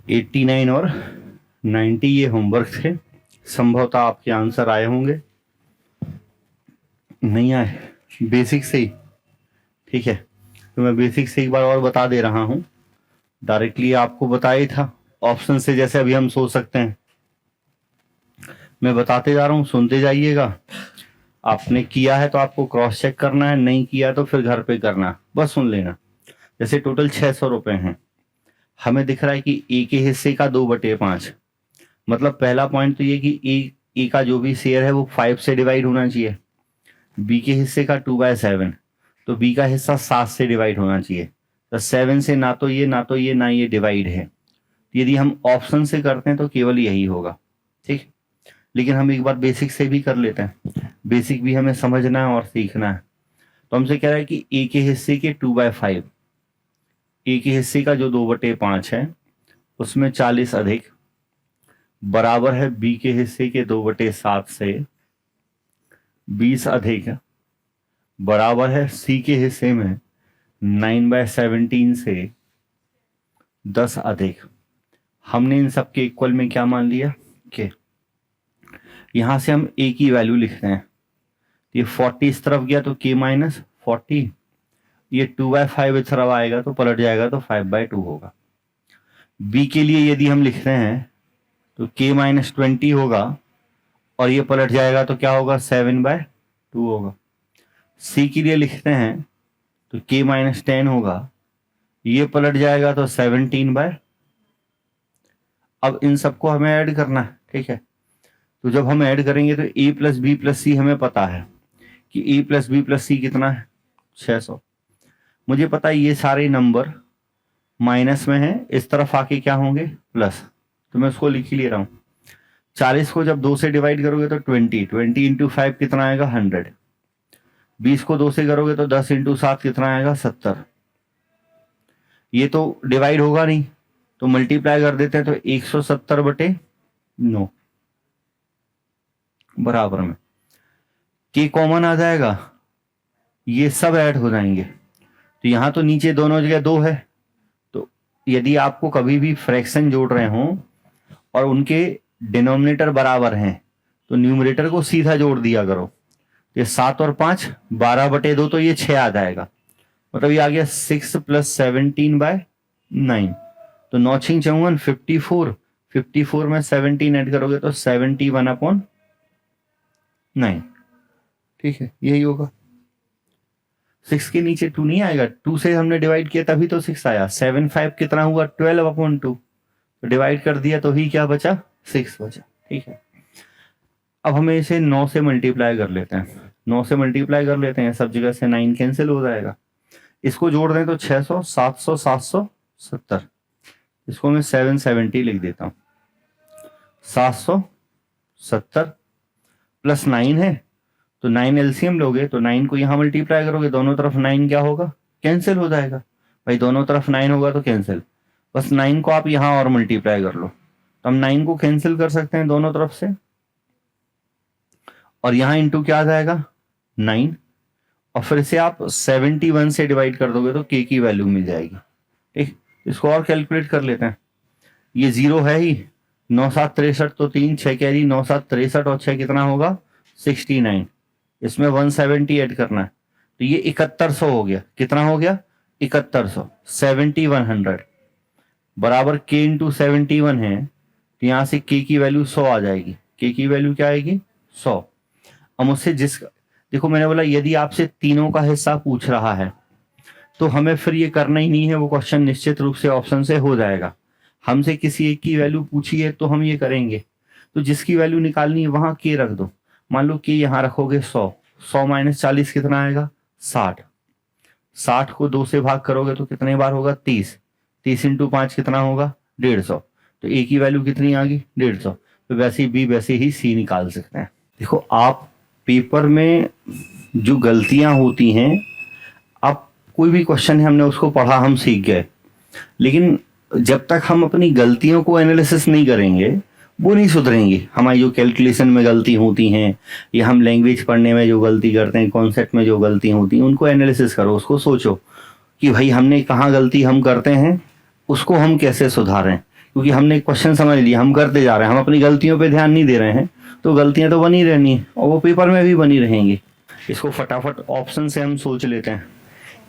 89 और 90 ये होमवर्क थे, संभवतः आपके आंसर आए होंगे, नहीं आए बेसिक से ही, ठीक है। तो मैं बेसिक से एक बार और बता दे रहा हूं, डायरेक्टली आपको बताया था ऑप्शन से, जैसे अभी हम सोच सकते हैं। मैं बताते जा रहा हूं, सुनते जाइएगा। आपने किया है तो आपको क्रॉस चेक करना है, नहीं किया तो फिर घर पे करना, बस सुन लेना। जैसे टोटल 600 रुपए हैं, हमें दिख रहा है कि ए के हिस्से का 2/5, मतलब पहला पॉइंट तो ये कि ए का जो भी शेयर है वो 5 से डिवाइड होना चाहिए, बी के हिस्से का 2/7, तो बी का हिस्सा 7 से डिवाइड होना चाहिए। तो 7 से ना तो ये ना तो ये ना ये डिवाइड है। यदि हम ऑप्शन से करते हैं तो केवल यही होगा, ठीक। लेकिन हम एक बार बेसिक से भी कर लेते हैं, बेसिक भी हमें समझना है और सीखना है। तो हमसे कह रहा है कि ए के हिस्से के 2/5, ए के हिस्से का जो 2/5 है उसमें 40 अधिक बराबर है बी के हिस्से के 2/7 से 20 अधिक बराबर है सी के हिस्से में 9/17 से 10 अधिक। हमने इन सब के इक्वल में क्या मान लिया कि यहां से हम ए की वैल्यू लिखते हैं, ये 40 इस तरफ गया तो k माइनस 40, ये 2/5 इस तरफ आएगा तो पलट जाएगा तो 5/2 होगा। बी के लिए यदि हम लिख रहे हैं तो k माइनस 20 होगा और ये पलट जाएगा तो क्या होगा 7/2 होगा। सी के लिए लिखते हैं तो k माइनस 10 होगा, ये पलट जाएगा तो 17/। अब इन सबको हमें ऐड करना है, ठीक है। तो जब हम ऐड करेंगे तो a प्लस बी प्लस सी हमें पता है कि a प्लस बी प्लस सी कितना है 600। मुझे पता है ये सारे नंबर माइनस में है, इस तरफ आके क्या होंगे प्लस, तो मैं उसको लिख ही ले रहा हूं। 40 को जब 2 से डिवाइड करोगे तो 20 इंटू 5 कितना आएगा 100। 20 को 2 से करोगे तो 10 इंटू 7 कितना आएगा 70। ये तो डिवाइड होगा नहीं तो मल्टीप्लाई कर देते हैं तो 170/9 बराबर में के कॉमन आ जाएगा, ये सब ऐड हो जाएंगे। तो यहां तो नीचे दोनों जगह 2 है, तो यदि आपको कभी भी फ्रैक्शन जोड़ रहे हो और उनके डिनोमिनेटर बराबर हैं तो न्यूमरेटर को सीधा जोड़ दिया करो। ये 7 और 5 12/2 तो ये 6 आ जाएगा, मतलब ये आ गया 6 + 17/9। तो 9 × 54 54, 54 में 17 ऐड करोगे तो 71/9, ठीक है, यही होगा। 6 के नीचे 2 नहीं आएगा, 2 से हमने डिवाइड किया तभी तो 6 आया। 7 5 कितना हुआ 12/2, तो डिवाइड कर दिया तो ही क्या बचा 6 बचा, ठीक है। अब हमें इसे 9 से मल्टीप्लाई कर लेते हैं, 9 से मल्टीप्लाई कर लेते हैं, सब जगह से 9 कैंसिल हो जाएगा। इसको जोड़ दें तो 600 700 770, इसको मैं 770 लिख देता हूं। 770 प्लस 9 है तो 9 एलसीएम लोगे तो 9 को यहां मल्टीप्लाई करोगे, दोनों तरफ 9 क्या होगा कैंसिल हो जाएगा भाई, दोनों तरफ 9 होगा तो कैंसिल। बस 9 को आप यहां और मल्टीप्लाई कर लो, तो हम 9 को कैंसिल कर सकते हैं दोनों तरफ से, और यहां इंटू क्या आ जाएगा 9, और फिर से आप 71 से डिवाइड कर दोगे तो k की वैल्यू मिल जाएगी, ठीक। इसको और कैलकुलेट कर लेते हैं, ये 0 है ही, 9 7 63 तो 3 6 कैरी 9 7 63 और 6 कितना होगा 69, इसमें 170 ऐड करना है तो ये 7100 हो गया। कितना हो गया 7100, 7100 बराबर k इंटू 71 है, तो यहां से k की वैल्यू 100 आ जाएगी। k की वैल्यू क्या आएगी 100। अब मुझसे देखो मैंने बोला यदि आपसे तीनों का हिस्सा पूछ रहा है तो हमें फिर ये करना ही नहीं है, वो क्वेश्चन निश्चित रूप से ऑप्शन से हो जाएगा। हमसे किसी एक की वैल्यू पूछी है तो हम ये करेंगे, तो जिसकी वैल्यू निकालनी है वहां k रख दो। मान लो कि यहां रखोगे 100, 100 माइनस 40 कितना आएगा 60, 60 को 2 से भाग करोगे तो कितने बार होगा 30, 30 इंटू 5 कितना होगा 150, तो a की वैल्यू कितनी आ गई 150। तो वैसे ही b वैसे ही c निकाल सकते हैं। देखो आप पेपर में जो गलतियां होती हैं, आप कोई भी क्वेश्चन है हमने उसको पढ़ा हम सीख गए, लेकिन जब तक हम अपनी गलतियों को एनालिसिस नहीं करेंगे वो नहीं सुधरेंगी। हमारी जो कैलकुलेशन में गलती होती हैं या हम लैंग्वेज पढ़ने में जो गलती करते हैं, कॉन्सेप्ट में जो गलती होती हैं, उनको एनालिसिस करो, उसको सोचो कि भाई हमने कहाँ गलती हम करते हैं, उसको हम कैसे सुधारें, क्योंकि हमने क्वेश्चन समझ लिया, हम करते जा रहे हैं, हम अपनी गलतियों पे ध्यान नहीं दे रहे हैं, तो गलतियां तो बनी रहनी है और वो पेपर में भी बनी रहेंगी। इसको फटाफट ऑप्शन से हम सोच लेते हैं।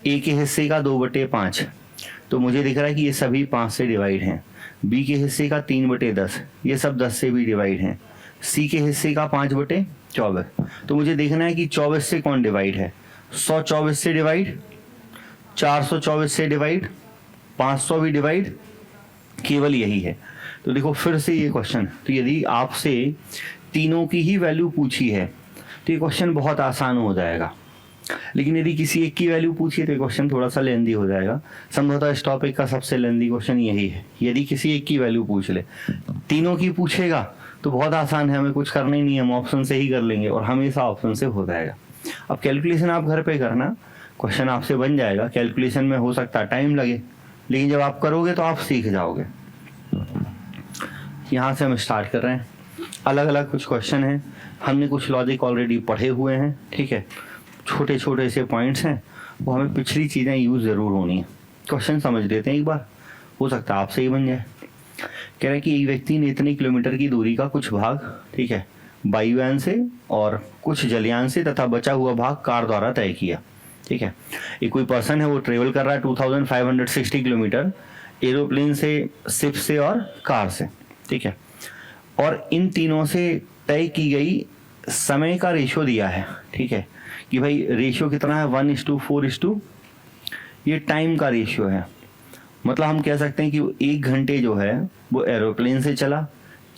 ए के हिस्से का 2/5, तो मुझे दिख रहा है कि ये सभी 5 से डिवाइड हैं। बी के हिस्से का 3/10, ये सब 10 से भी डिवाइड हैं। सी के हिस्से का 5/24, तो मुझे देखना है कि 24 से कौन डिवाइड है। 124 से डिवाइड, 424 से डिवाइड, 500 भी डिवाइड, केवल यही है। तो देखो फिर से ये क्वेश्चन, तो यदि आपसे तीनों की ही वैल्यू पूछी है तो ये क्वेश्चन बहुत आसान हो जाएगा, लेकिन यदि किसी एक की वैल्यू पूछी तो ये क्वेश्चन थोड़ा सा लेंदी हो जाएगा। संभवतः इस टॉपिक का सबसे लेंदी क्वेश्चन यही है। यदि किसी एक की वैल्यू पूछ ले, तीनों की पूछेगा तो बहुत आसान है, हमें कुछ करना ही नहीं है, हम ऑप्शन से ही कर लेंगे और हमेशा ऑप्शन से हो जाएगा। अब कैलकुलेशन आप घर पे करना, क्वेश्चन आपसे बन जाएगा। कैलकुलेशन में हो सकता है टाइम लगे, लेकिन जब आप करोगे तो आप सीख जाओगे। यहाँ से हम स्टार्ट कर रहे हैं। अलग अलग कुछ क्वेश्चन हैं, हमने कुछ लॉजिक ऑलरेडी पढ़े हुए हैं, ठीक है। छोटे छोटे से पॉइंट्स हैं, वो हमें पिछली चीज़ें यूज़ ज़रूर होनी है। क्वेश्चन समझ लेते हैं एक बार, हो सकता है आपसे ही बन जाए। कह रहे हैं कि एक व्यक्ति ने इतने किलोमीटर की दूरी का कुछ भाग, ठीक है, वायुयान से और कुछ जलयान से तथा बचा हुआ भाग कार द्वारा तय किया, ठीक है। एक कोई पर्सन है, वो ट्रेवल कर रहा है 2560 किलोमीटर एरोप्लेन से, शिप से और कार से, ठीक है। और इन तीनों से तय की गई समय का रेशो दिया है, ठीक है, कि भाई रेशियो कितना है 1:4, ये टाइम का रेशियो है। मतलब हम कह सकते हैं कि 1 घंटे जो है वो एरोप्लेन से चला,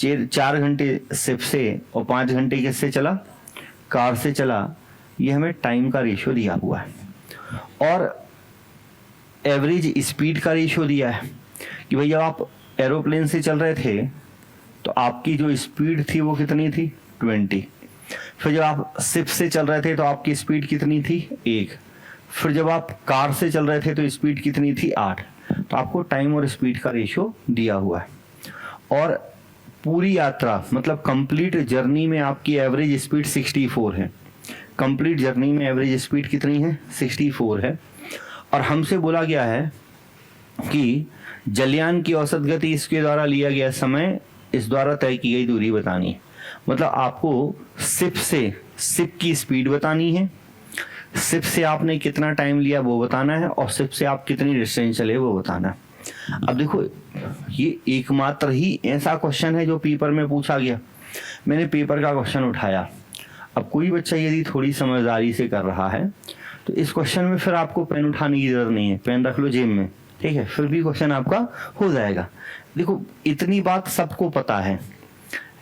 4 घंटे शिप से और 5 घंटे किससे चला, कार से चला। ये हमें टाइम का रेशियो दिया हुआ है। और एवरेज स्पीड का रेशियो दिया है कि भाई जब आप एरोप्लेन से चल रहे थे तो आपकी जो स्पीड थी वो कितनी थी, 20। फिर जब आप शिप से चल रहे थे तो आपकी स्पीड कितनी थी, 1। फिर जब आप कार से चल रहे थे तो स्पीड कितनी थी, 8। तो आपको टाइम और स्पीड का रेशियो दिया हुआ है। और पूरी यात्रा मतलब कंप्लीट जर्नी में आपकी एवरेज स्पीड 64 है। कंप्लीट जर्नी में एवरेज स्पीड कितनी है, 64 है। और हमसे बोला गया है कि जलयान की औसत गति, इसके द्वारा लिया गया समय, इस द्वारा तय की गई दूरी बतानी है। मतलब आपको शिप की स्पीड बतानी है, शिप से आपने कितना टाइम लिया वो बताना है, और शिप से आप कितनी डिस्टेंस चले वो बताना है। अब देखो ये एकमात्र ही ऐसा क्वेश्चन है जो पेपर में पूछा गया। मैंने पेपर का क्वेश्चन उठाया। अब कोई बच्चा यदि थोड़ी समझदारी से कर रहा है तो इस क्वेश्चन में फिर आपको पेन उठाने की जरूरत नहीं है, पेन रख लो जेब में, ठीक है, फिर भी क्वेश्चन आपका हो जाएगा। देखो इतनी बात सबको पता है,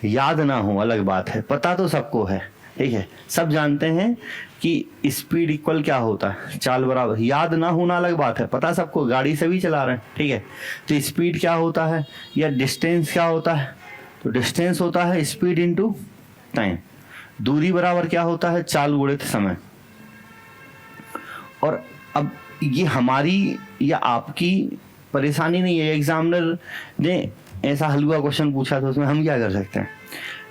याद ना हो अलग बात है, पता तो सबको है, ठीक है। सब जानते हैं कि स्पीड इक्वल क्या होता है, चाल बराबर। याद ना होना अलग बात है, पता सबको, गाड़ी से भी चला रहे हैं, ठीक है। तो स्पीड क्या होता है या डिस्टेंस क्या होता है, तो डिस्टेंस होता है स्पीड इनटू टाइम। दूरी बराबर क्या होता है, चाल गुणित समय। और अब ये हमारी या आपकी परेशानी नहीं है। एग्जामिनर ने ऐसा हलवा क्वेश्चन पूछा तो उसमें हम क्या कर सकते हैं,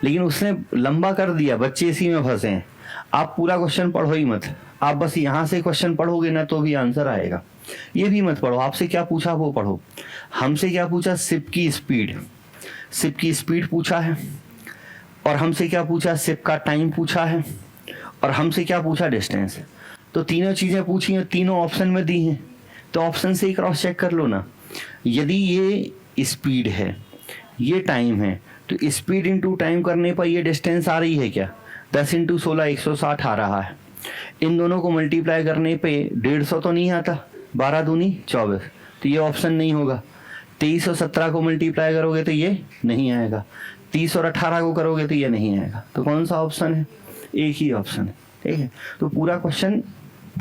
लेकिन उसने लंबा कर दिया, बच्चे इसी में फंसे हैं। आप पूरा क्वेश्चन पढ़ो ही मत, आप बस यहाँ से क्वेश्चन पढ़ोगे ना तो भी आंसर आएगा। ये भी मत पढ़ो, आपसे क्या पूछा वो पढ़ो। हमसे क्या पूछा, शिप की स्पीड पूछा है। और हमसे क्या पूछा, शिप का टाइम पूछा है। और हमसे क्या पूछा, डिस्टेंस। तो तीनों चीजें पूछी हैं, तीनों ऑप्शन में दी हैं, तो ऑप्शन से ही क्रॉस चेक कर लो ना। यदि ये स्पीड है, ये टाइम है, तो स्पीड इंटू टाइम करने पर ये डिस्टेंस आ रही है क्या, 10 × 16 160 आ रहा है। इन दोनों को मल्टीप्लाई करने पे 150 तो नहीं आता, 12 दूनी 24, तो ये ऑप्शन नहीं होगा। 23 और 17 को मल्टीप्लाई करोगे तो ये नहीं आएगा, 30 और 18 को करोगे तो ये नहीं आएगा। तो कौन सा ऑप्शन है, एक ही ऑप्शन है, ठीक है। तो पूरा क्वेश्चन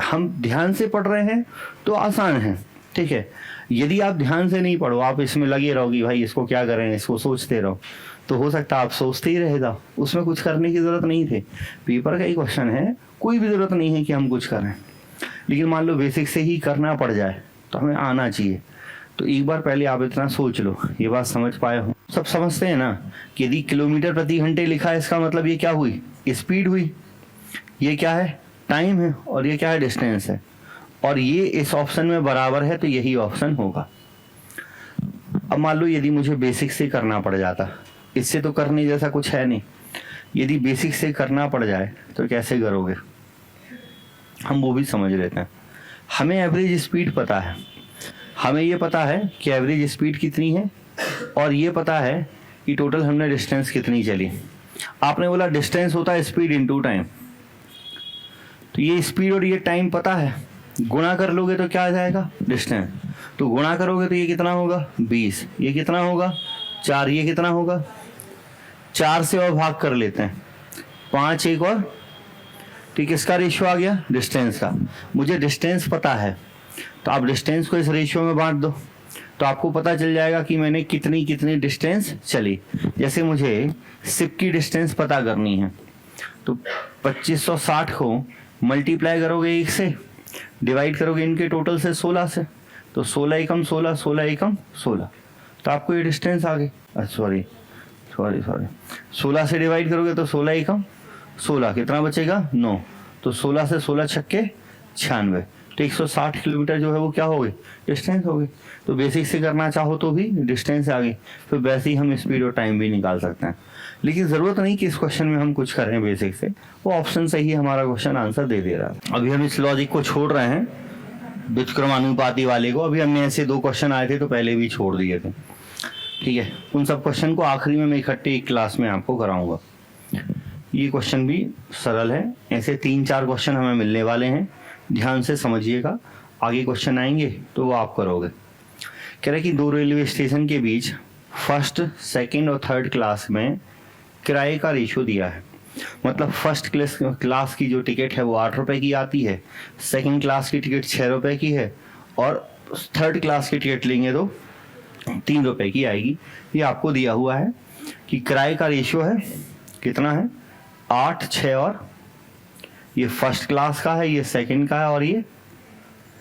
हम ध्यान से पढ़ रहे हैं तो आसान है, ठीक है। यदि आप ध्यान से नहीं पढ़ो, आप इसमें लगे रहोगे भाई इसको क्या करें, इसको सोचते रहो, तो हो सकता है आप सोचते ही रह जाओ, उसमें कुछ करने की जरूरत नहीं थी। पेपर का ही क्वेश्चन है, कोई भी जरूरत नहीं है कि हम कुछ करें। लेकिन मान लो बेसिक से ही करना पड़ जाए तो हमें आना चाहिए। तो एक बार पहले आप इतना सोच लो, ये बात समझ पाए हो। सब समझते हैं ना कि यदि किलोमीटर प्रति घंटे लिखा है, इसका मतलब ये क्या हुई, स्पीड हुई। ये क्या है, टाइम है। और ये क्या है, डिस्टेंस है। और ये इस ऑप्शन में बराबर है, तो यही ऑप्शन होगा। अब मान लो यदि मुझे बेसिक से करना पड़ जाता, इससे तो करने जैसा कुछ है नहीं, यदि बेसिक से करना पड़ जाए तो कैसे करोगे, हम वो भी समझ लेते हैं। हमें एवरेज स्पीड पता है, हमें ये पता है कि एवरेज स्पीड कितनी है, और ये पता है कि टोटल हमने डिस्टेंस कितनी चली। आपने बोला डिस्टेंस होता है स्पीड इनटू टाइम, तो ये स्पीड और ये टाइम पता है, गुणा कर लोगे तो क्या आ जाएगा, डिस्टेंस। तो गुणा करोगे तो ये कितना होगा 20, ये कितना होगा 4, ये कितना होगा 4 से और भाग कर लेते हैं 5, एक और, ठीक, इसका रेशियो आ गया डिस्टेंस का। मुझे डिस्टेंस पता है तो आप डिस्टेंस को इस रेशियो में बांट दो, तो आपको पता चल जाएगा कि मैंने कितनी कितनी डिस्टेंस चली। जैसे मुझे सिप की डिस्टेंस पता करनी है, तो 2560 को मल्टीप्लाई करोगे 1 से, डिवाइड करोगे इनके टोटल से 16 से, तो 16 एकम 16, 16 एकम 16, तो आपको ये डिस्टेंस आ गई। सॉरी 16 से डिवाइड करोगे तो 16 एकम 16, कितना बचेगा 9, तो 16 से 16 छक्के 96, तो 160 किलोमीटर जो है वो क्या हो गई, डिस्टेंस हो गई। तो बेसिक से करना चाहो तो भी डिस्टेंस आ गई, फिर वैसे ही हम स्पीड और टाइम भी निकाल सकते हैं। लेकिन ज़रूरत नहीं कि इस क्वेश्चन में हम कुछ करें बेसिक से, वो ऑप्शन से ही हमारा क्वेश्चन आंसर दे रहा है। अभी हम इस लॉजिक को छोड़ रहे हैं, व्युत्क्रमानुपाती वाले को। अभी हमने ऐसे 2 क्वेश्चन आए थे तो पहले भी छोड़ दिए थे, ठीक है। उन सब क्वेश्चन को आखिरी में मैं इकट्ठे एक क्लास में आपको कराऊंगा। ये क्वेश्चन भी सरल है, ऐसे 3-4 क्वेश्चन हमें मिलने वाले हैं, ध्यान से समझिएगा। आगे क्वेश्चन आएंगे तो वो आप करोगे। कह रहे कि 2 रेलवे स्टेशन के बीच फर्स्ट, सेकंड और थर्ड क्लास में किराए का रेशियो दिया है। मतलब फर्स्ट क्लास की जो टिकट है वो 8 रुपए की आती है, सेकंड क्लास की टिकट 6 रुपए की है, और थर्ड क्लास की टिकट लेंगे तो 3 रुपए की आएगी। ये आपको दिया हुआ है कि किराए का रेशियो है कितना है 8, 6 और ये फर्स्ट क्लास का है, ये सेकंड का है, और ये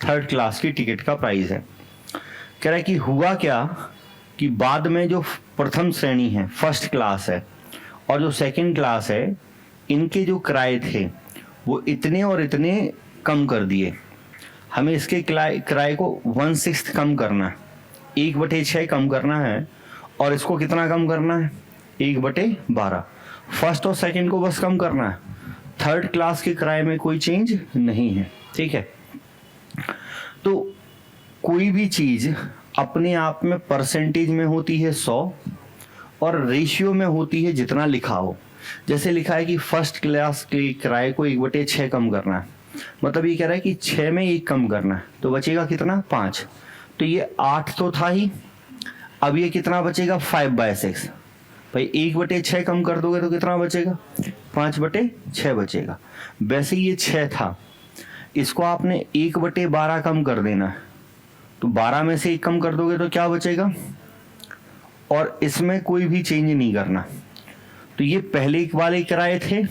थर्ड क्लास की टिकट का प्राइस है। कह रहा है कि हुआ क्या कि बाद में जो प्रथम श्रेणी है फर्स्ट क्लास है और जो सेकंड क्लास है, इनके जो किराए थे वो इतने और इतने कम कर दिए। हमें इसके किराए को 1/6 कम करना है, 1/6 कम करना है, और इसको कितना कम करना है 1/12। फर्स्ट और सेकंड को बस कम करना है, थर्ड क्लास के किराए में कोई चेंज नहीं है, ठीक है। तो कोई भी चीज अपने आप में परसेंटेज में होती है 100 और रेशियो में होती है जितना लिखा हो। जैसे लिखा है कि फर्स्ट क्लास के किराए को 1/6 कम करना है, मतलब ये कह रहा है कि 6 में 1 कम करना है, तो बचेगा कितना 5। तो ये 8 तो था ही, अब ये कितना बचेगा 5/6। भाई 1/6 कम कर दोगे तो कितना बचेगा 5/6 बचेगा। वैसे ये 6 था, इसको आपने 1/12 कम कर देना है, तो 12 में से 1 कम कर दोगे तो क्या बचेगा, और इसमें कोई भी चेंज नहीं करना। तो ये पहले वाले किराए थे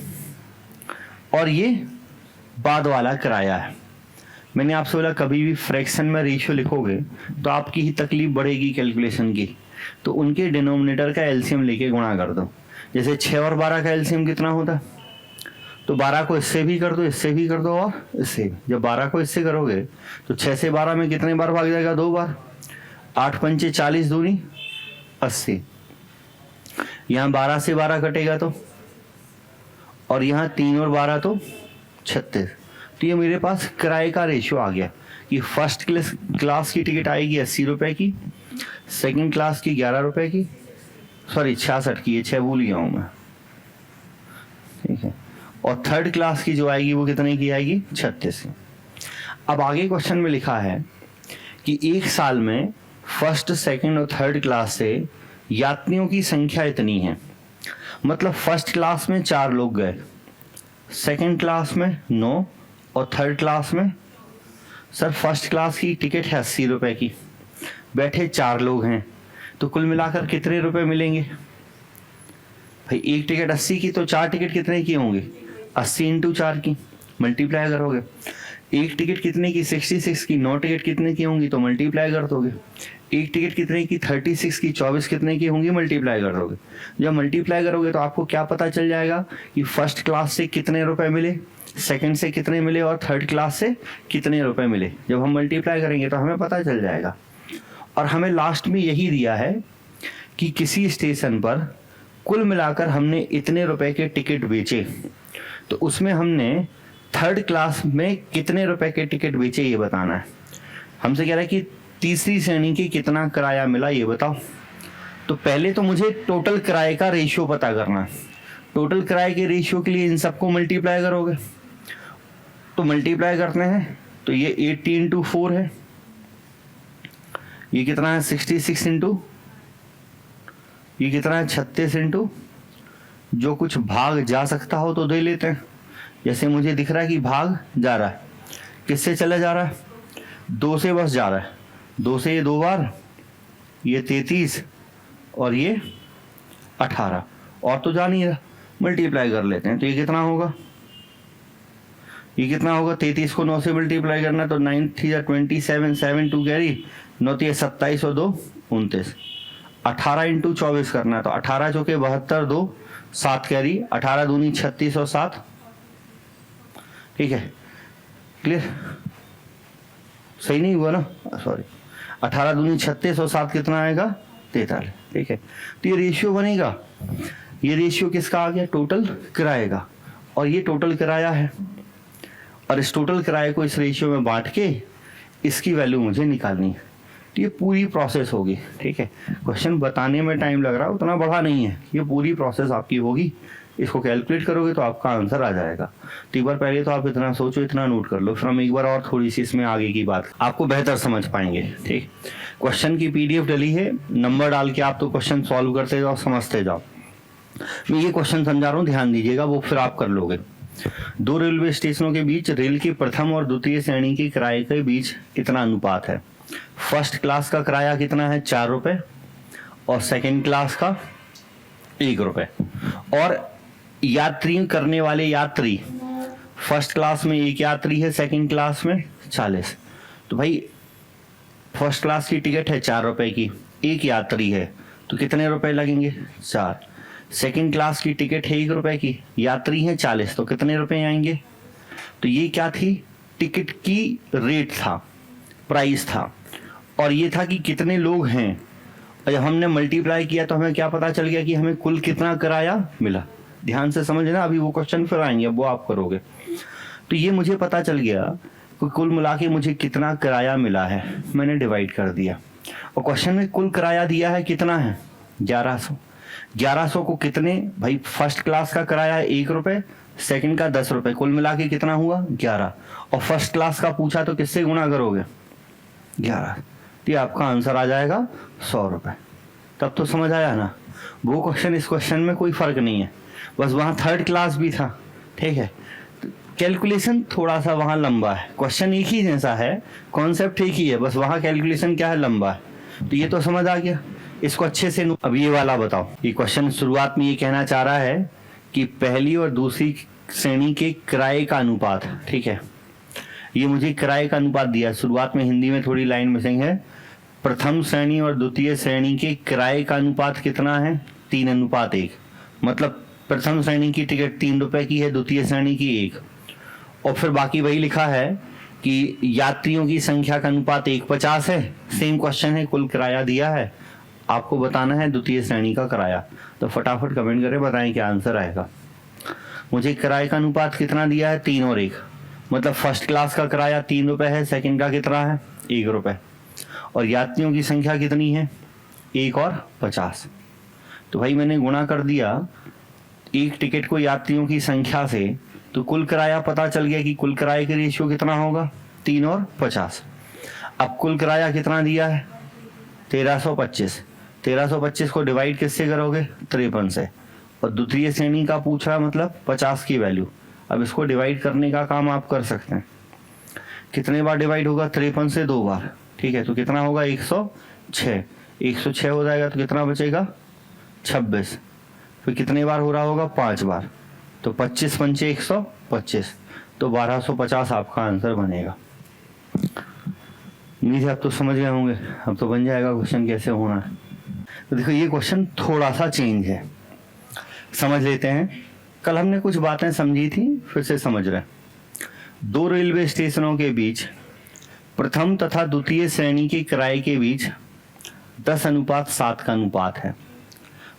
और ये बाद वाला किराया है। मैंने आपसे बोला कभी भी फ्रैक्शन में रेशियो लिखोगे तो आपकी ही तकलीफ बढ़ेगी कैलकुलेशन की, तो उनके डिनोमिनेटर का एलसीएम लेके गुणा कर दो। जैसे 6 और 12 का एलसीएम कितना होता है, तो 12 को इससे भी कर दो, इससे भी कर दो और इससे। जब 12 को इससे करोगे तो 6 से 12 में कितने बार भाग जाएगा 2 बार, 8 पंचे 40 दूनी 80। यहाँ 12 से 12 कटेगा तो, और यहाँ 3 और 12 तो 36। तो ये मेरे पास किराए का रेशियो आ गया कि फर्स्ट क्लास की टिकट आएगी 80 रुपए की, सेकंड क्लास की 11 रुपए की, सॉरी 66 की, ये 6 भूल गया हूं मैं, ठीक है, और थर्ड क्लास की जो आएगी वो कितने की आएगी 36 की। अब आगे क्वेश्चन में लिखा है कि एक साल में फर्स्ट, सेकंड और थर्ड क्लास से यात्रियों की संख्या इतनी है। मतलब फर्स्ट क्लास में 4 लोग गए, सेकंड क्लास में 9 और थर्ड क्लास में, सर फर्स्ट क्लास की टिकट है 80 रुपए की, बैठे 4 लोग हैं, तो कुल मिलाकर कितने रुपए मिलेंगे भाई। एक टिकट 80 की, तो 4 टिकट कितने की होंगी 80 × 4 की, मल्टीप्लाई करोगे। एक टिकट कितने की 66 की, 9 टिकट कितने की होंगी तो मल्टीप्लाई कर दोगे। एक टिकट कितने की 36 की, 24 कितने की होंगी मल्टीप्लाई कर दोगे। जब मल्टीप्लाई करोगे तो आपको क्या पता चल जाएगा कि फर्स्ट क्लास से कितने रुपए मिले, सेकंड से कितने मिले और थर्ड क्लास से कितने रुपए मिले। जब हम मल्टीप्लाई करेंगे तो हमें पता चल जाएगा। और हमें लास्ट में यही दिया है कि किसी स्टेशन पर कुल मिलाकर हमने इतने रुपए के टिकट बेचे, तो उसमें हमने थर्ड क्लास में कितने रुपए के टिकट बेचे ये बताना है। हमसे कह रहा है कि तीसरी श्रेणी की कितना किराया मिला ये बताओ। तो पहले तो मुझे टोटल किराए का रेशियो पता करना है। टोटल किराए के रेशियो के लिए इन सबको मल्टीप्लाई करोगे, तो मल्टीप्लाई करते हैं तो ये 80 इंटू 4 है, ये कितना है 66 इंटू, ये कितना है 36 इंटू, जो कुछ भाग जा सकता हो तो दे लेते हैं। जैसे मुझे दिख रहा है कि भाग जा रहा है, किससे चला जा रहा है, 2 से बस जा रहा है, 2 से ये 2 बार, ये 33 और ये 18, और तो जा नहीं रहा, मल्टीप्लाई कर लेते हैं। तो ये कितना होगा, ये कितना होगा, 33 को 9 से मल्टीप्लाई करना तो 9 3 27, 7 2 कैरी, 9 3 27 और 2 29, 18 इंटू 24 करना है तो 18 चौके 72, 2 7 कैरी, 18 दूनी 36 और 7, ठीक है क्लियर, सही नहीं हुआ ना, सॉरी, 18 दूनी 36 और 7 कितना आएगा 43, ठीक है। तो ये रेशियो बनेगा, ये रेशियो किसका आ गया, टोटल किराए का, और ये टोटल किराया है, और इस टोटल किराए को इस रेशियो में बांट के इसकी वैल्यू मुझे निकालनी है। तो ये पूरी प्रोसेस होगी, ठीक है। क्वेश्चन बताने में टाइम लग रहा है, उतना बड़ा नहीं है, ये पूरी प्रोसेस आपकी होगी। इसको कैलकुलेट करोगे तो आपका आंसर आ जाएगा। तो एक बार पहले तो आप इतना सोचो, इतना नोट कर लो, फिर हम एक बार और थोड़ी सी इसमें आगे की बात आपको बेहतर समझ पाएंगे, ठीक। क्वेश्चन की PDF डली है, नंबर डाल के आप तो क्वेश्चन सॉल्व करते जाओ, समझते जाओ। मैं ये क्वेश्चन समझा रहा हूँ, ध्यान दीजिएगा, वो फिर आप कर लोगे। 2 रेलवे स्टेशनों के बीच रेल की प्रथम और द्वितीय श्रेणी के किराए के बीच कितना अनुपात है। फर्स्ट क्लास का किराया कितना है 4 रुपए, और सेकंड क्लास का 1 रुपए, और यात्री करने वाले यात्री, फर्स्ट क्लास में 1 यात्री है, सेकंड क्लास में 40। तो भाई फर्स्ट क्लास की टिकट है 4 रुपए की, 1 यात्री है तो कितने रुपए लगेंगे 4। सेकंड क्लास की टिकट है 1 रुपए की, यात्री है 40 तो कितने रुपए आएंगे। तो ये क्या थी, टिकट की रेट था, प्राइस था, और ये था कि कितने लोग हैं। और जब हमने मल्टीप्लाई किया तो हमें क्या पता चल गया कि हमें कुल कितना किराया मिला। ध्यान से समझना, अभी वो क्वेश्चन फिर आएंगे, वो आप करोगे। तो ये मुझे पता चल गया कि कुल मिला के मुझे कितना किराया मिला है, मैंने डिवाइड कर दिया। और क्वेश्चन में कुल किराया दिया है कितना है 1100। 1100 को कितने, भाई फर्स्ट क्लास का किराया है 1 रुपए, सेकंड का 10 रुपए, कुल मिला के कितना हुआ 11। और फर्स्ट क्लास का पूछा तो किससे गुणा करोगे 11, तो आपका आंसर आ जाएगा 100 रुपए। तब तो समझ आया ना, वो क्वेश्चन इस क्वेश्चन में कोई फर्क नहीं है, बस वहाँ थर्ड क्लास भी था, ठीक है। कैलकुलेशन थोड़ा सा वहाँ लंबा है, क्वेश्चन एक ही जैसा है, कॉन्सेप्ट एक ही है, बस वहाँ कैलकुलेशन क्या है लंबा है। तो ये तो समझ आ गया, इसको अच्छे से। अब ये वाला बताओ, ये क्वेश्चन शुरुआत में ये कहना चाह रहा है कि पहली और दूसरी श्रेणी के किराए का अनुपात, ठीक है। ये मुझे किराए का अनुपात दिया, शुरुआत में हिंदी में थोड़ी लाइन मिसिंग है। प्रथम श्रेणी और द्वितीय श्रेणी के किराए का अनुपात कितना है 3:1, मतलब प्रथम श्रेणी की टिकट 3 रुपए की है, द्वितीय श्रेणी की 1, और फिर बाकी वही लिखा है कि यात्रियों की संख्या का अनुपात 1:50 है। सेम क्वेश्चन है, कुल किराया दिया है, आपको बताना है द्वितीय श्रेणी का किराया। तो फटाफट कमेंट करें, बताएं क्या आंसर आएगा। मुझे किराए का अनुपात कितना दिया है 3 और 1, मतलब फर्स्ट क्लास का किराया 3 रुपए है, सेकंड का कितना है 1 रुपए, और यात्रियों की संख्या कितनी है 1 और 50। तो भाई मैंने गुणा कर दिया एक टिकट को यात्रियों की संख्या से, तो कुल किराया पता चल गया कि कुल किराए का रेशियो कितना होगा 3 और 50। अब कुल किराया कितना दिया है 1325। 1325 को डिवाइड किससे करोगे 53 से, और द्वितीय श्रेणी का पूछ रहा मतलब 50 की वैल्यू। अब इसको डिवाइड करने का काम आप कर सकते हैं, कितने बार डिवाइड होगा 53 से 2 बार, ठीक है। तो कितना होगा 106, 106 हो जाएगा तो कितना बचेगा 26, फिर कितने बार हो रहा होगा 5 बार, तो 25 पंचे 125, तो 1250 आपका आंसर बनेगा। उम्मीद है अब तो समझ गए होंगे, अब तो बन जाएगा क्वेश्चन कैसे होना है। तो देखो ये क्वेश्चन थोड़ा सा चेंज है, समझ लेते हैं। कल हमने कुछ बातें समझी थी, फिर से समझ रहे हैं। 2 रेलवे स्टेशनों के बीच प्रथम तथा द्वितीय श्रेणी के किराए के बीच 10:7 का अनुपात है।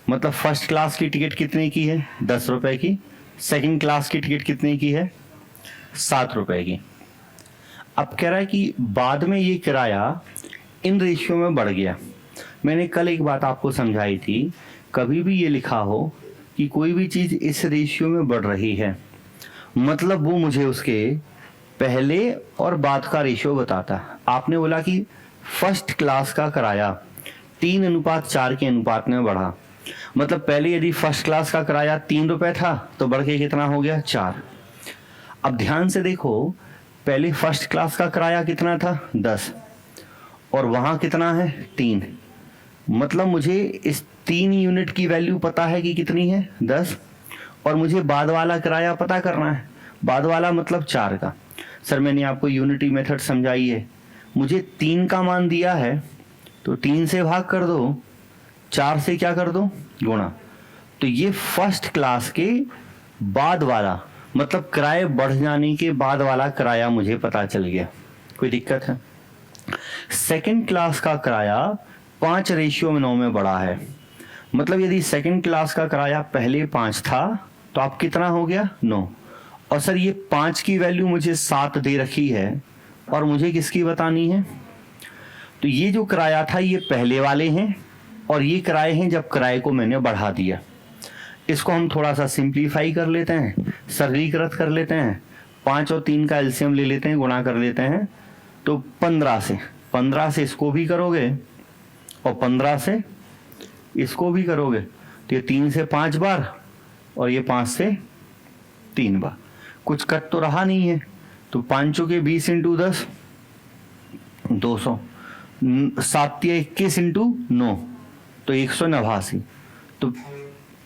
मतलब फर्स्ट क्लास की टिकट कितने की है? 10 रुपए की। सेकंड क्लास की टिकट कितने की है? 7 रुपए की। अब कह रहा है कि बाद में ये किराया इन रेशियो में बढ़ गया। मैंने कल एक बात आपको समझाई थी, कभी भी ये लिखा हो कि कोई भी चीज इस रेशियो में बढ़ रही है, मतलब वो मुझे उसके पहले और बाद का रेशियो बताता है। आपने बोला कि फर्स्ट क्लास का किराया 3:4 के अनुपात में बढ़ा, मतलब पहले यदि फर्स्ट क्लास का किराया 3 रुपए था तो बढ़ के कितना हो गया? 4। अब ध्यान से देखो, पहले फर्स्ट क्लास का किराया कितना था? 10, और वहां कितना है? 3। मतलब मुझे इस 3 यूनिट की वैल्यू पता है कि कितनी है? 10, और मुझे बाद वाला किराया पता करना है। बाद वाला मतलब 4 का। सर मैंने आपको यूनिटी मेथड समझाई है, मुझे 3 का मान दिया है तो 3 से भाग कर दो, 4 से क्या कर दो? गुणा। तो ये फर्स्ट क्लास के बाद वाला, मतलब किराए बढ़ जाने के बाद वाला किराया मुझे पता चल गया। कोई दिक्कत है? सेकंड क्लास का किराया 5:9 में बढ़ा है। मतलब यदि सेकंड क्लास का किराया पहले 5 था तो अब कितना हो गया? 9। और सर ये 5 की वैल्यू मुझे 7 दे रखी है, और मुझे किसकी बतानी है? तो ये जो किराया था ये पहले वाले हैं, और ये किराए हैं जब किराए को मैंने बढ़ा दिया। इसको हम थोड़ा सा सिंप्लीफाई कर लेते हैं, सरलीकृत कर लेते हैं। 5 और 3 का एलसीएम ले लेते हैं, गुणा कर लेते हैं, तो 15 से इसको भी करोगे और 15 से इसको भी करोगे तो ये 3 से 5 बार और ये 5 से 3 बार। कुछ कट तो रहा नहीं है, तो 5 के 20 × 10 200, 7 21 × 9 तो 189। तो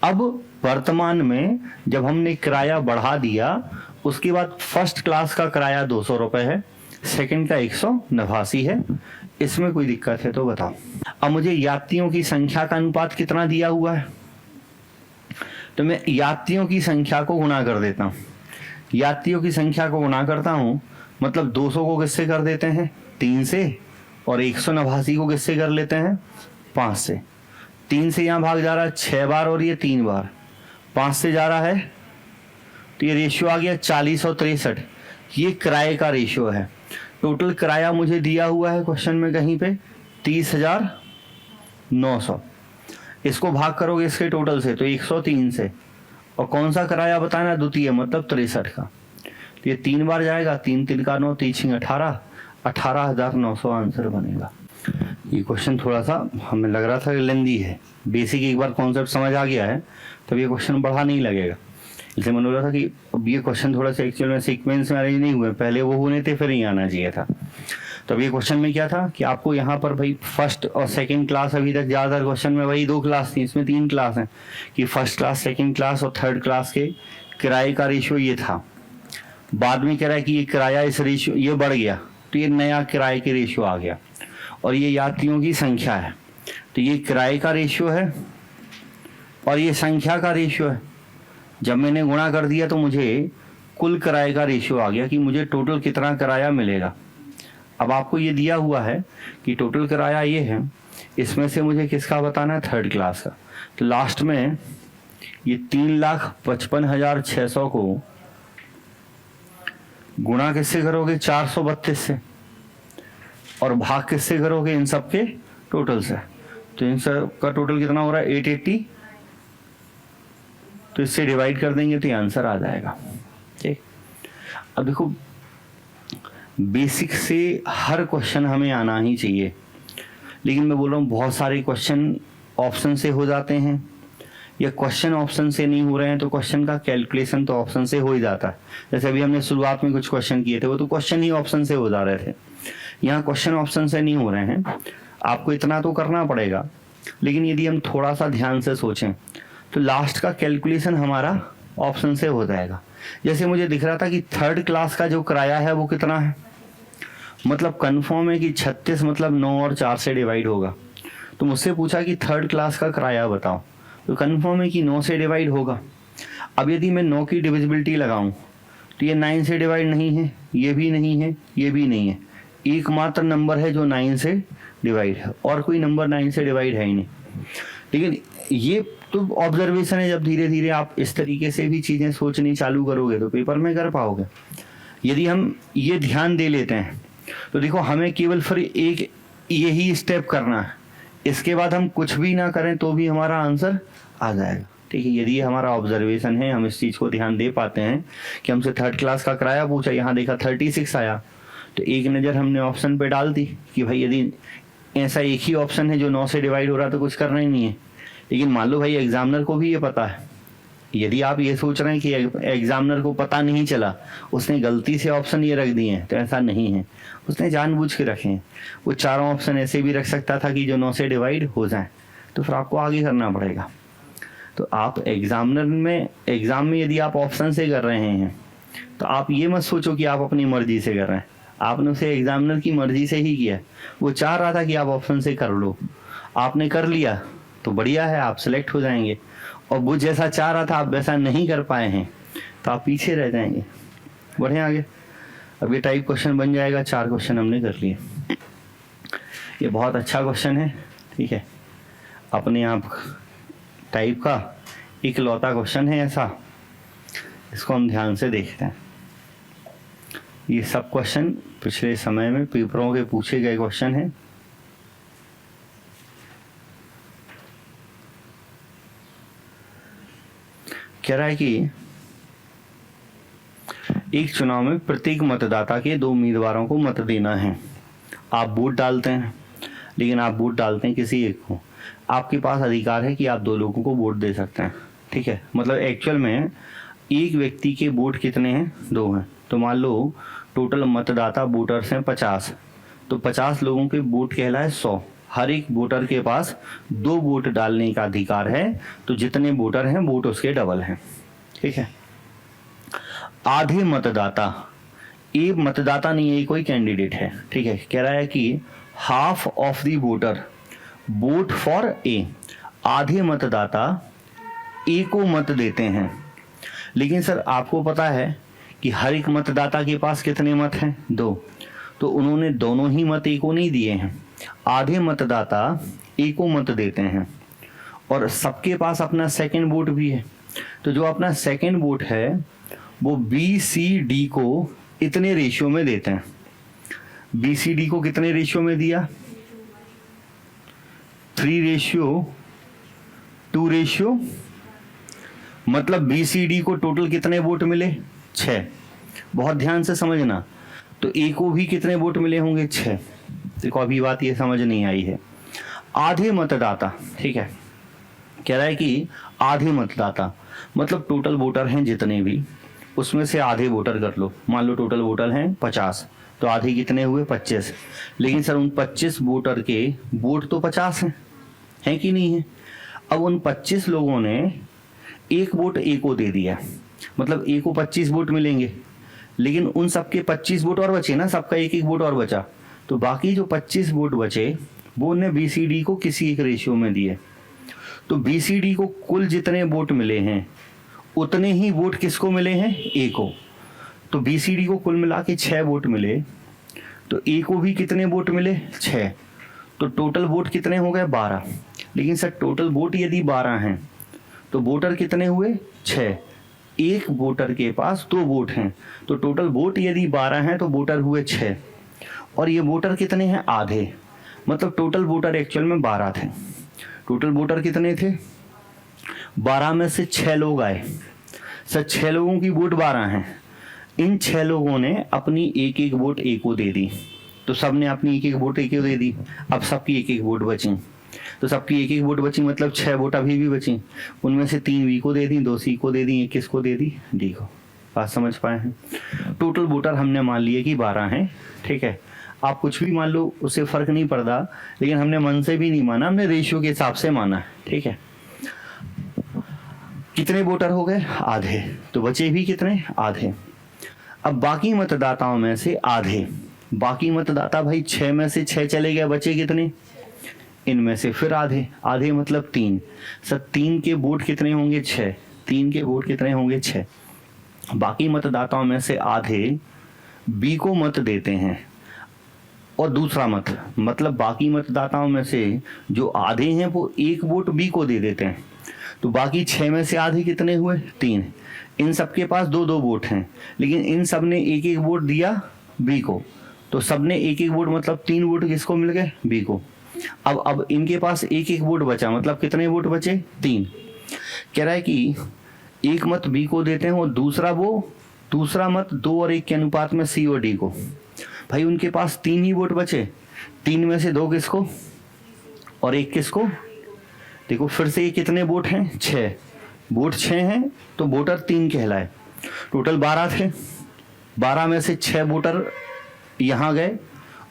अब वर्तमान में जब हमने किराया बढ़ा दिया, उसके बाद फर्स्ट क्लास का किराया 200 रुपए है, सेकंड का 189 है। इसमें कोई दिक्कत है तो बताओ। अब मुझे यात्रियों की संख्या का अनुपात कितना दिया हुआ है, तो मैं यात्रियों की संख्या को गुणा कर देता हूं। यात्रियों की संख्या को गुणा करता हूं, मतलब 200 को किससे कर देते हैं? 3 से, और 189 को किससे कर लेते हैं? 5 से। 3 से यहां भाग जा रहा है 6 बार और ये 3 बार, 5 से जा रहा है तो ये रेशियो आ गया 40 और 63। ये किराए का रेशियो है। टोटल किराया मुझे दिया हुआ है क्वेश्चन में कहीं पे 30,900। इसको भाग करोगे इसके टोटल से तो 103 से, और कौन सा किराया बताना? द्वितीय, मतलब 63 का। तो ये 3 बार जाएगा, 3 3 का 9, 3 6 18, 18,900 आंसर बनेगा। ये क्वेश्चन थोड़ा सा हमें लग रहा था कि लेंदी है, बेसिक एक बार कॉन्सेप्ट समझ आ गया है तब ये क्वेश्चन बढ़ा नहीं लगेगा। इसलिए मैंने बोला था कि अब ये क्वेश्चन थोड़ा सा एक्चुअल में सीक्वेंस में अरेंज नहीं हुए, पहले वो होने थे फिर ही आना चाहिए था। तो अब ये क्वेश्चन में क्या था कि आपको यहाँ पर भाई फर्स्ट और सेकंड क्लास, अभी तक ज़्यादातर क्वेश्चन में वही 2 क्लास थी, इसमें 3 क्लास हैं कि फर्स्ट क्लास, सेकंड क्लास और थर्ड क्लास के किराए का रेशियो ये था। बाद में कह रहा है कि ये किराया इस रेशियो ये बढ़ गया तो ये नया किराए के रेशियो आ गया, और ये यात्रियों की संख्या है तो ये किराए का रेशियो है और ये संख्या का रेशियो है। जब मैंने गुणा कर दिया तो मुझे कुल किराए का रेशियो आ गया कि मुझे टोटल कितना किराया मिलेगा। अब आपको ये दिया हुआ है कि टोटल किराया ये है, इसमें से मुझे किसका बताना है? थर्ड क्लास का। तो लास्ट में ये 3,55,600 को गुणा किससे करोगे? 432 से, और भाग किससे करोगे? इन सब के टोटल से। तो इन सब का टोटल कितना हो रहा है? 880। तो इससे डिवाइड कर देंगे तो ये आंसर आ जाएगा। ठीक, अब देखो बेसिक से हर क्वेश्चन हमें आना ही चाहिए, लेकिन मैं बोल रहा हूँ बहुत सारे क्वेश्चन ऑप्शन से हो जाते हैं, या क्वेश्चन ऑप्शन से नहीं हो रहे हैं तो क्वेश्चन का कैलकुलेशन तो ऑप्शन से हो ही जाता है। जैसे अभी हमने शुरुआत में कुछ क्वेश्चन किए थे वो तो क्वेश्चन ही ऑप्शन से हो जा रहे थे। यहाँ क्वेश्चन ऑप्शन से नहीं हो रहे हैं, आपको इतना तो करना पड़ेगा, लेकिन यदि हम थोड़ा सा ध्यान से सोचें तो लास्ट का कैलकुलेशन हमारा ऑप्शन से हो जाएगा। जैसे मुझे दिख रहा था कि थर्ड क्लास का जो किराया है वो कितना है, मतलब कंफर्म है कि 36 मतलब 9 और 4 से डिवाइड होगा। तो मुझसे पूछा कि थर्ड क्लास का किराया बताओ, तो कंफर्म है कि 9 से डिवाइड होगा। अब यदि मैं 9 की डिविजिबिलिटी लगाऊं तो ये 9 से डिवाइड नहीं है, ये भी नहीं है, ये भी नहीं है। एकमात्र नंबर है जो 9 से डिवाइड है, और कोई नंबर 9 से डिवाइड है ही नहीं। लेकिन ये तो ऑब्जर्वेशन है, जब धीरे धीरे आप इस तरीके से भी चीज़ें सोचनी चालू करोगे तो पेपर में कर पाओगे। यदि हम ये ध्यान दे लेते हैं तो देखो, हमें केवल फिर एक यही स्टेप करना है, इसके बाद हम कुछ भी ना करें तो भी हमारा आंसर आ जाएगा। ठीक है, यदि हमारा ऑब्जर्वेशन है, हम इस चीज़ को ध्यान दे पाते हैं कि हमसे 3rd क्लास का किराया पूछा, यहाँ देखा 36 आया, तो एक नज़र हमने ऑप्शन पे डाल दी कि भाई यदि ऐसा एक ही ऑप्शन है जो 9 से डिवाइड हो रहा तो कुछ करना ही नहीं है। लेकिन मान लो भाई एग्जामिनर को भी ये पता है, यदि आप ये सोच रहे हैं कि एग्जामिनर को पता नहीं चला, उसने गलती से ऑप्शन ये रख दिए हैं, तो ऐसा नहीं है, उसने जानबूझ के रखे हैं। वो चारों ऑप्शन ऐसे भी रख सकता था कि जो 9 से डिवाइड हो जाए, तो फिर आपको आगे करना पड़ेगा। तो आप एग्जाम में यदि आप ऑप्शन से कर रहे हैं तो आप ये मत सोचो कि आप अपनी मर्जी से कर रहे हैं, आपने उसे एग्जामिनर की मर्जी से ही किया। वो चाह रहा था कि आप ऑप्शन से कर लो, आपने कर लिया तो बढ़िया है, आप सिलेक्ट हो जाएंगे। और वो जैसा चाह रहा था आप वैसा नहीं कर पाए हैं तो आप पीछे रह जाएंगे। बढ़े आगे। अब ये टाइप क्वेश्चन बन जाएगा, 4 क्वेश्चन हमने कर लिए। ये बहुत अच्छा क्वेश्चन है, ठीक है, अपने आप टाइप का इकलौता क्वेश्चन है ऐसा, इसको हम ध्यान से देखते हैं। ये सब क्वेश्चन पिछले समय में पेपरों के पूछे गए क्वेश्चन हैं। कह रहा है कि एक चुनाव में प्रत्येक मतदाता के 2 उम्मीदवारों को मत देना है। आप वोट डालते हैं, लेकिन आप वोट डालते हैं किसी एक को। आपके पास अधिकार है कि आप 2 लोगों को वोट दे सकते हैं, ठीक है। मतलब एक्चुअल में एक व्यक्ति के वोट कितने हैं? 2 हैं। तो मान लो टोटल मतदाता वोटर्स हैं 50, तो 50 लोगों के वोट कहलाए 100। हर एक वोटर के पास 2 वोट डालने का अधिकार है, तो जितने वोटर हैं वोट उसके डबल हैं, ठीक है। आधे मतदाता, ये मतदाता नहीं है, कोई कैंडिडेट है, ठीक है। कह रहा है कि half of the voter vote for a, आधे मतदाता ए को मत देते हैं। लेकिन सर आपको पता है कि हर एक मतदाता के पास कितने मत हैं? 2। तो उन्होंने दोनों ही मत ए को नहीं दिए हैं, आधे मतदाता ए को मत देते हैं, और सबके पास अपना सेकंड वोट भी है। तो जो अपना सेकंड वोट है वो बी सी डी को इतने रेशियो में देते हैं। बी सी डी को कितने रेशियो में दिया? 3:2। मतलब बी सी डी को टोटल कितने वोट मिले? 6। बहुत ध्यान से समझना। तो ए को भी कितने वोट मिले होंगे? 6। देखो अभी बात ये समझ नहीं आई है। आधे मतदाता, ठीक है, कह रहा है कि आधे मतदाता मतलब टोटल वोटर हैं जितने भी, उसमें से आधे वोटर कर लो। मान लो टोटल वोटर हैं 50, तो आधे कितने हुए? 25। लेकिन सर उन 25 वोटर के वोट तो 50 हैं कि नहीं है? अब उन 25 लोगों ने एक वोट ए को दे दिया, मतलब ए को 25 वोट मिलेंगे, लेकिन उन सबके 25 वोट और बचे ना, सबका एक एक वोट और बचा। तो बाकी जो 25 वोट बचे वो उन्हें बीसीडी को किसी एक रेशियो में दिए। तो बीसीडी को कुल जितने वोट मिले हैं उतने ही वोट किसको मिले हैं? ए को। तो बीसीडी को कुल मिला के 6 वोट मिले, तो ए को भी कितने वोट मिले? 6। तो टोटल वोट कितने हो गए? 12। लेकिन सर टोटल वोट यदि 12 हैं तो वोटर कितने हुए? 6। एक वोटर के पास 2 वोट हैं, तो टोटल वोट यदि 12 हैं तो वोटर हुए 6। और ये वोटर कितने हैं? आधे। मतलब टोटल वोटर एक्चुअल में 12 थे। टोटल वोटर कितने थे? 12 में से 6 लोग आए। सर 6 लोगों की वोट 12 हैं, इन 6 लोगों ने अपनी एक एक वोट ए को दे दी। तो सब ने अपनी एक एक वोट ए को दे दी। अब सबकी एक एक वोट बची, तो सबकी एक एक वोट बची, मतलब 6 वोट अभी भी बची। उनमें से 3 बी को दे दी, 2 सी को दे दी, 1 किसको दे दी? डी को। बात समझ पाए हैं? टोटल वोटर हमने मान लिए कि 12 हैं, ठीक है। आप कुछ भी मान लो, उससे फर्क नहीं पड़ता, लेकिन हमने मन से भी नहीं माना, हमने रेशियो के हिसाब से माना, ठीक है। कितने वोटर हो गए? आधे। तो बचे भी कितने? आधे। अब बाकी मतदाताओं में से आधे, बाकी मतदाता भाई 6 में से 6 चले गए, बचे कितने? इनमें से फिर आधे, आधे मतलब 3। सर 3 के वोट कितने होंगे? 6। 3 के वोट कितने होंगे? 6। बाकी मतदाताओं में से आधे बी को मत देते हैं। और दूसरा मत, मतलब बाकी मतदाताओं में से जो आधे हैं वो एक वोट बी को दे देते हैं, तो बाकी 6 में से आधे कितने हुए? 3। इन सबके पास 2-2 वोट हैं, लेकिन इन सब ने एक एक वोट दिया बी को, तो सब ने एक एक वोट, मतलब 3 वोट किसको मिल गए? बी को। अब इनके पास एक एक वोट बचा, मतलब कितने वोट बचे? 3। कह रहा है कि एक मत बी को देते हैं और दूसरा मत 2 और 1 के अनुपात में सी और डी को। भाई उनके पास 3 ही वोट बचे, 3 में से 2 किसको और 1 किसको? देखो फिर से ये कितने वोट हैं? 6 वोट, 6 हैं तो वोटर 3 कहलाए। टोटल 12 थे, 12 में से 6 वोटर यहाँ गए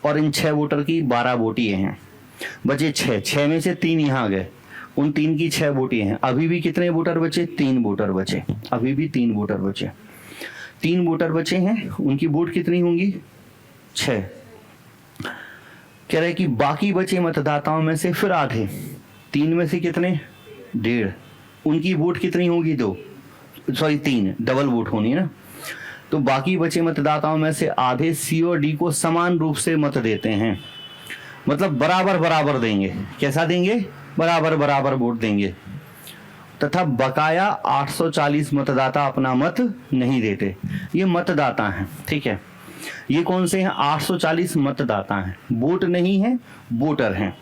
और इन 6 वोटर की 12 वोट ये हैं, बचे 6 में से 3 यहाँ गए, उन 3 की 6 वोट ये हैं। अभी भी कितने वोटर बचे? 3 वोटर बचे, अभी भी 3 वोटर बचे। 3 वोटर बचे हैं, उनकी वोट कितनी होंगी? 6। कह रहे कि बाकी बचे मतदाताओं में से फिर आधे, 3 में से कितने? 1.5, उनकी वोट कितनी होगी? 3 डबल वोट होनी है ना। तो बाकी बचे मतदाताओं में से आधे सी और डी को समान रूप से मत देते हैं, मतलब बराबर बराबर देंगे। कैसा देंगे? बराबर बराबर वोट देंगे। तथा बकाया 840 मतदाता अपना मत नहीं देते। ये मतदाता हैं, ठीक है। ये कौन से हैं? 840 मतदाता हैं, वोट नहीं है, वोटर हैं।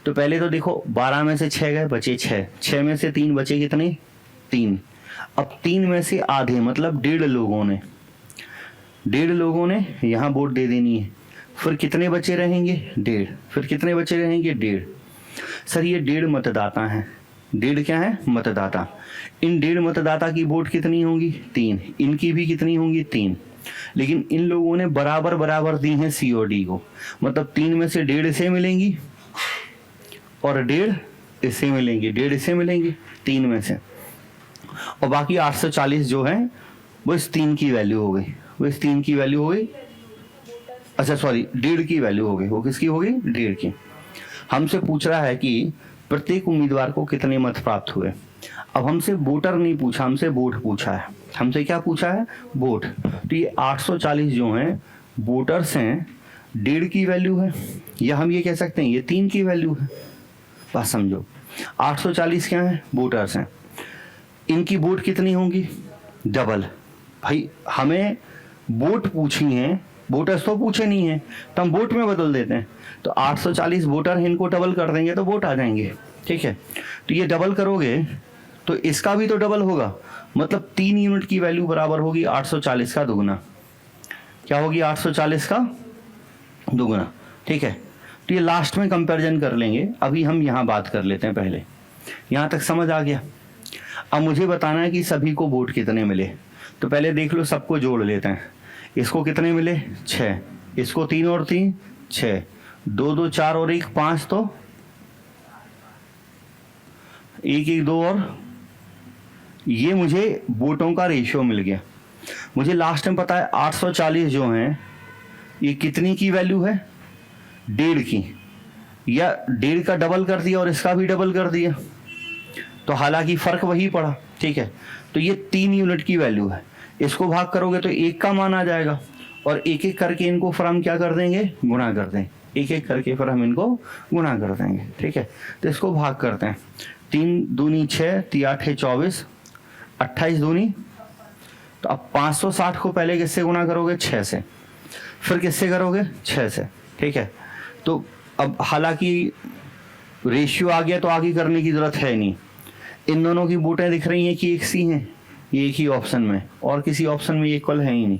तो पहले तो देखो 12 में से 6 गए, बचे 6 में से 3 बचे कितने? 3। अब 3 में से आधे, मतलब 1.5 लोगों ने यहाँ वोट दे देनी है। फिर कितने बचे रहेंगे? 1.5। फिर कितने बचे रहेंगे? 1.5। सर ये 1.5 मतदाता हैं। 1.5 क्या है? मतदाता। इन 1.5 मतदाता की वोट कितनी होंगी? 3। इनकी भी कितनी होंगी? 3। लेकिन इन लोगों ने बराबर बराबर दी हैं सी और डी को, मतलब 3 में से 1.5 इसे मिलेंगी और 1.5 इससे मिलेंगी, 1.5 इससे मिलेंगी 3 में से, और बाकी 840 जो है वो इस 3 की वैल्यू हो गई, वो इस 3 की वैल्यू हो गई। अच्छा सॉरी, 1.5 की वैल्यू हो गई। वो किसकी हो गई? 1.5 की। हमसे पूछ रहा है कि प्रत्येक उम्मीदवार को कितने मत प्राप्त हुए। अब हमसे वोटर नहीं पूछा, हमसे वोट पूछा है। हमसे क्या पूछा है? वोट। तो ये 840 जो हैं वोटर्स हैं, 1.5 की वैल्यू है, या हम ये कह सकते हैं ये 3 की वैल्यू है। बात समझो, 840 क्या है? वोटर्स हैं। इनकी वोट कितनी होंगी? डबल। भाई हमें वोट पूछी हैं, वोटर्स तो पूछे नहीं है, तो हम वोट में बदल देते हैं। तो 840 वोटर हैं, इनको डबल कर देंगे तो वोट आ जाएंगे, ठीक है। तो ये डबल करोगे तो इसका भी तो डबल होगा, मतलब 3 यूनिट की वैल्यू बराबर होगी 840 का दुगना। क्या होगी? 840 का दुगना, ठीक है। तो ये लास्ट में कंपैरिजन कर लेंगे, अभी हम यहाँ बात कर लेते हैं। पहले यहाँ तक समझ आ गया। अब मुझे बताना है कि सभी को वोट कितने मिले। तो पहले देख लो, सबको जोड़ लेते हैं। इसको कितने मिले? 6। इसको 3 और 3 6, 2 2 4 और 1 5, तो 1 1 2 और ये मुझे वोटों का रेशियो मिल गया। मुझे लास्ट में पता है 840 जो हैं ये कितनी की वैल्यू है? 1.5 की, या 1.5 का डबल कर दिया और इसका भी डबल कर दिया, तो हालांकि फर्क वही पड़ा, ठीक है। तो ये 3 यूनिट की वैल्यू है। इसको भाग करोगे तो 1 का मान आ जाएगा, और एक एक करके इनको फिर हम क्या कर देंगे? गुणा कर देंगे। एक एक करके फिर हम इनको गुणा कर देंगे, ठीक है। तो इसको भाग करते हैं। 3 दूनी 6, 3 8 24, 28 दूनी। तो अब 560 को पहले किससे गुणा करोगे? 6 से। फिर किससे करोगे? 6 से, ठीक है। तो अब हालांकि रेशियो आ गया तो आगे करने की जरूरत है नहीं। इन दोनों की वोटें दिख रही हैं कि एक सी हैं, ये एक ही ऑप्शन में, और किसी ऑप्शन में ये इक्वल है ही नहीं।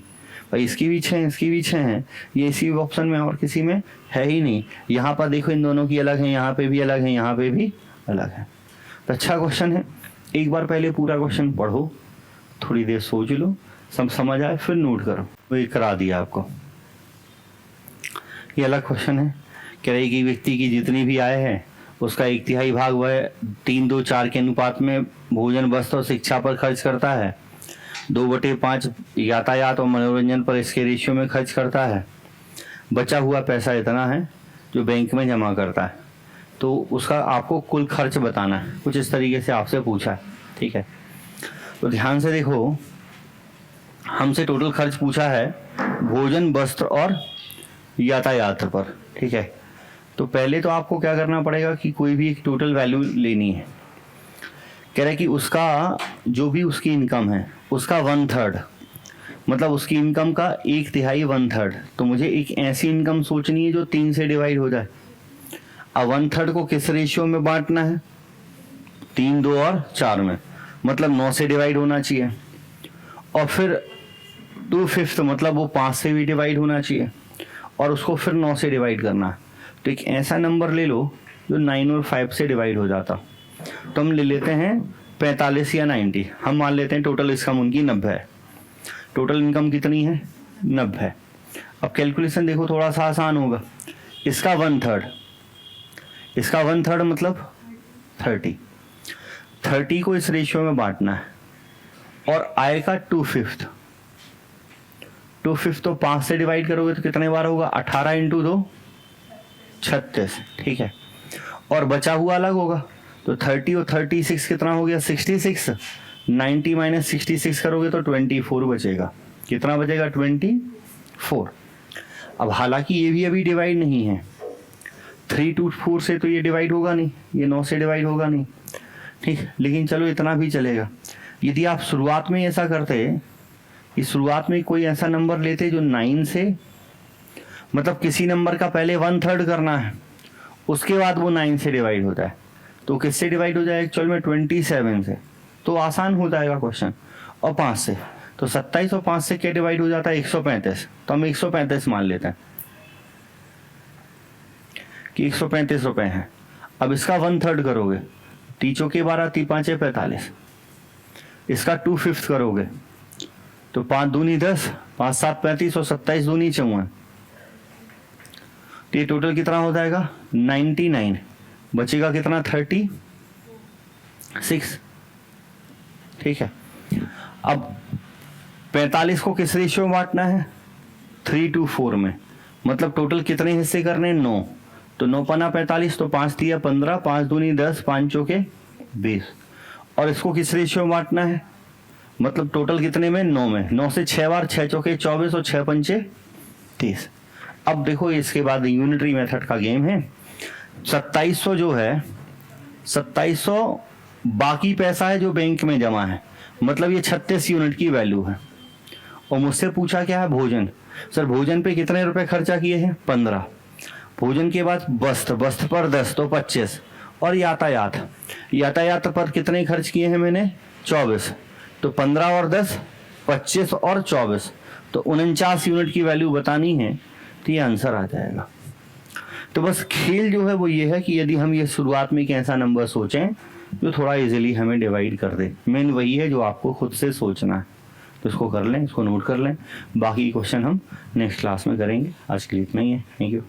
भाई इसकी भी 6 इसकी भी 6 हैं, ये इसी ऑप्शन में और किसी में है ही नहीं। यहाँ पर देखो इन दोनों की अलग है, यहाँ पे भी अलग है, यहाँ पे भी अलग है। तो अच्छा क्वेश्चन है। एक बार पहले पूरा क्वेश्चन पढ़ो, थोड़ी देर सोच लो, सब समझ आए फिर नोट करो। तो ये करा दिया आपको। ये अलग क्वेश्चन है। कह रही कि व्यक्ति की जितनी भी आय है उसका 1/3 भाग वह 3 2 4 के अनुपात में भोजन, वस्त्र और शिक्षा पर खर्च करता है। 2/5 यातायात और मनोरंजन पर इसके रेशियो में खर्च करता है। बचा हुआ पैसा इतना है जो बैंक में जमा करता है। तो उसका आपको कुल खर्च बताना है। कुछ इस तरीके से आपसे पूछा है, ठीक है। तो ध्यान से देखो, हमसे टोटल खर्च पूछा है भोजन, वस्त्र और यातायात पर, ठीक है। तो पहले तो आपको क्या करना पड़ेगा कि कोई भी एक टोटल वैल्यू लेनी है। कह रहा है कि उसका जो भी उसकी इनकम है उसका 1/3, मतलब उसकी इनकम का 1/3 1/3। तो मुझे एक ऐसी इनकम सोचनी है जो 3 से डिवाइड हो जाए। अब 1/3 को किस रेशियो में बांटना है? 3, 2 और 4 में, मतलब 9 से डिवाइड होना चाहिए। और फिर 2/5 मतलब वो 5 से भी डिवाइड होना चाहिए, और उसको फिर 9 से डिवाइड करना है। तो एक ऐसा नंबर ले लो जो 9 और 5 से डिवाइड हो जाता। तो हम ले लेते हैं 45 या 90। हम मान लेते हैं टोटल इनकम उनकी 90 है। टोटल इनकम कितनी है? 90 है। अब कैलकुलेशन देखो थोड़ा सा आसान होगा। इसका 1/3, इसका 1/3 मतलब 30 को इस रेशियो में बांटना है। और आय का 2/5 तो 5 से डिवाइड करोगे तो कितने बार होगा? 18 × 2 36, ठीक है। और बचा हुआ अलग होगा, तो 30 और 36 कितना हो गया? 66। 90 - 66 करोगे तो 24 बचेगा। कितना बचेगा? 24। अब हालांकि ये भी अभी डिवाइड नहीं है, 3 to 4 से तो ये डिवाइड होगा नहीं, ये 9 से डिवाइड होगा नहीं, ठीक। लेकिन चलो इतना भी चलेगा। यदि आप शुरुआत में ऐसा करते कि शुरुआत में कोई ऐसा नंबर लेते जो 9 से, मतलब किसी नंबर का पहले 1/3 करना है, उसके बाद वो 9 से डिवाइड होता है, तो किससे डिवाइड हो जाएगा एक्चुअल में? 27 से। तो आसान हो जाएगा क्वेश्चन। और 5 से, तो 27 और 5 से क्या डिवाइड हो जाता है? 135। तो हम 135 मान लेते हैं कि 135 रुपए हैं। अब इसका 1/3 करोगे, 3 चौके 12, 3 5 45। इसका 2/5 करोगे तो 5 दूनी 10, 5 7 35 और 27 दूनी 54। तो ये टोटल कितना हो जाएगा? 99। बचेगा कितना? 36, ठीक है। अब 45 को किस रेशियो में बांटना है? 3 to 4 में, मतलब टोटल कितने हिस्से करने हैं? 9। तो 9 पना 45, तो 5 3 15, 5 दूनी 10, 5 चौके 20। और इसको किस रेशियो में बांटना है? मतलब टोटल कितने में? 9 में। 9 से 6 बार, 6 चौके 24 और 6 पंचे 30। अब देखो इसके बाद यूनिटरी मेथड का गेम है। 2700 जो है, 2700 बाकी पैसा है जो बैंक में जमा है, मतलब ये 36 यूनिट की वैल्यू है। और मुझसे पूछा क्या है? भोजन। सर भोजन पे कितने रुपए खर्चा किए हैं? 15। भोजन के बाद वस्त्र, वस्त्र पर 10 तो 25। और यातायात, यातायात पर कितने खर्च किए हैं मैंने? 24। तो 15 और 10 25 और 24, तो 49 यूनिट की वैल्यू बतानी है, तो ये आंसर आ जाएगा। तो बस खेल जो है वो ये है कि यदि हम ये शुरुआत में एक ऐसा नंबर सोचें जो थोड़ा इजीली हमें डिवाइड कर दे। मेन वही है जो आपको खुद से सोचना है। तो इसको कर लें, इसको नोट कर लें। बाकी क्वेश्चन हम नेक्स्ट क्लास में करेंगे। आज के लिए इतना ही है। Thank you.